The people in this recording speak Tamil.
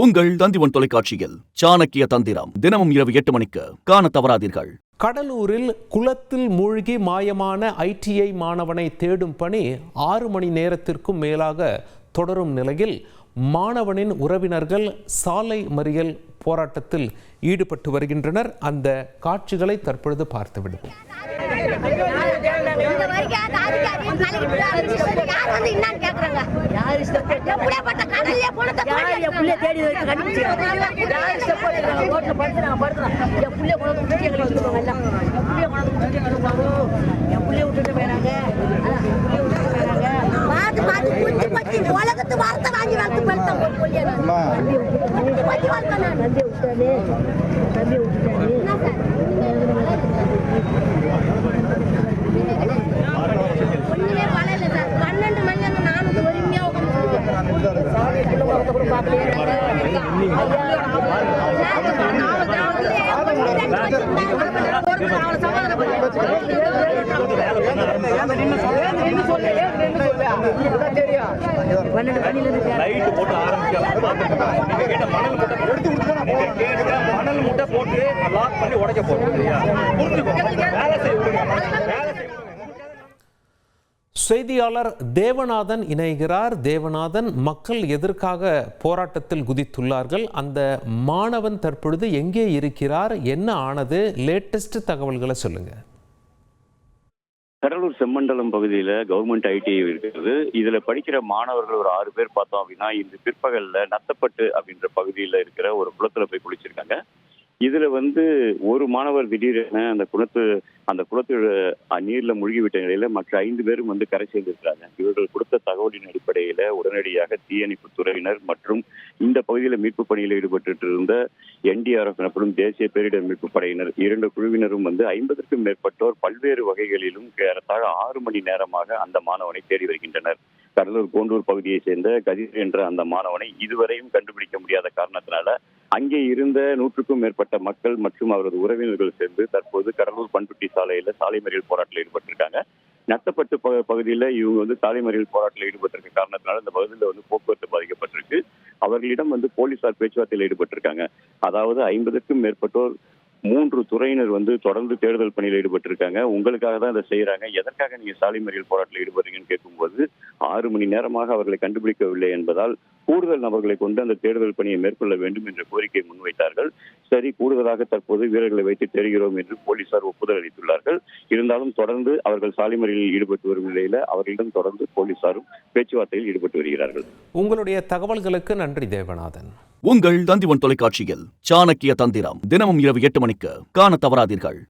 உங்கள் தந்திவன் தொலைக்காட்சியில் சாணக்கிய தந்திரம் தினமும் இரவு 8 மணிக்கு காண தவறாதீர்கள். கடலூரில் குளத்தில் மூழ்கி மாயமான ITI மாணவனை தேடும் பணி 6 மணி நேரத்திற்கும் மேலாக தொடரும் நிலையில் மாணவனின் உறவினர்கள் சாலை மறியல் போராட்டத்தில் ஈடுபட்டு வருகின்றனர். அந்த காட்சிகளை தற்பொழுது பார்த்து விடுவோம். உலகத்து வார்த்தை வாங்கி செய்தியாளர் தேவநாதன் இணைகிறார். தேவநாதன், மக்கள் எதற்காக போராட்டத்தில் குதித்துள்ளார்கள்? அந்த மாணவன் தற்பொழுது எங்கே இருக்கிறார்? என்ன ஆனது? லேட்டஸ்ட் தகவல்களை சொல்லுங்க. கடலூர் செம்மண்டலம் பகுதியில கவர்மெண்ட் ITI இருக்கிறது. இதுல படிக்கிற மாணவர்கள் ஒரு 6 பேர் பார்த்தோம் அப்படின்னா இந்த பிற்பகல்ல நத்தப்பட்டு அப்படின்ற பகுதியில இருக்கிற ஒரு குளத்துல போய் குளிச்சிருக்காங்க. இதுல ஒரு மாணவர் திடீரென அந்த குளத்து நீர்ல மூழ்கிவிட்ட நிலையில மற்ற 5 பேரும் கரை சேர்ந்திருக்கிறாங்க. இவர்கள் கொடுத்த தகவலின் அடிப்படையில உடனடியாக தீயணைப்பு துறையினர் மற்றும் இந்த பகுதியில மீட்பு பணியில் ஈடுபட்டு இருந்த NDRF எனப்படும் தேசிய பேரிடர் மீட்பு படையினர் 2 குழுவினரும் 50க்கும் மேற்பட்டோர் பல்வேறு வகைகளிலும் ஏறத்தாழ 6 மணி நேரமாக அந்த மாணவனை தேடி வருகின்றனர். கடலூர் கோண்டூர் பகுதியை சேர்ந்த கதிர் என்ற அந்த மாணவனை இதுவரையும் கண்டுபிடிக்க முடியாத காரணத்தினால அங்கே இருந்த 100க்கும் மேற்பட்ட மக்கள் மற்றும் அவரது உறவினர்கள் சேர்ந்து தற்போது கடலூர் பண்ருட்டி சாலையில சாலை மறியல் போராட்டத்தில் ஈடுபட்டிருக்காங்க. நத்தப்பட்டு பகுதியில இவங்க சாலை மறியல் போராட்டத்தில் ஈடுபட்டிருக்க காரணத்தினால இந்த பகுதியில் போக்குவரத்து பாதிக்கப்பட்டிருக்கு. அவர்களிடம் போலீசார் பேச்சுவார்த்தையில் ஈடுபட்டிருக்காங்க. அதாவது 50க்கும் மேற்பட்டோர் 3 துறையினர் தொடர்ந்து தேடுதல் பணியில் ஈடுபட்டிருக்காங்க. உங்களுக்காக தான் இதை செய்யறாங்க, எதற்காக நீங்க சாலை மறியல் போராட்டத்தில் ஈடுபடுறீங்கன்னு கேட்கும்போது 6 மணி நேரமாக அவர்களை கண்டுபிடிக்கவில்லை என்பதால் கூடுதல் நபர்களை கொண்டு அந்த தேடுதல் பணியை மேற்கொள்ள வேண்டும் என்ற கோரிக்கை முன்வைத்தார்கள். சரி, கூடுதலாக தற்போது வீரர்களை வைத்து தேடுகிறோம் என்று போலீசார் ஒப்புதல் அளித்துள்ளார்கள். இருந்தாலும் தொடர்ந்து அவர்கள் சாலை மறியலில் ஈடுபட்டு வரும் நிலையில அவர்களிடம் தொடர்ந்து போலீசாரும் பேச்சுவார்த்தையில் ஈடுபட்டு வருகிறார்கள். உங்களுடைய தகவல்களுக்கு நன்றி தேவநாதன். உங்கள் தந்திவன் தொலைக்காட்சியில் சாணக்கிய தந்திரம் தினமும் இரவு 8 மணிக்கு காண தவறாதீர்கள்.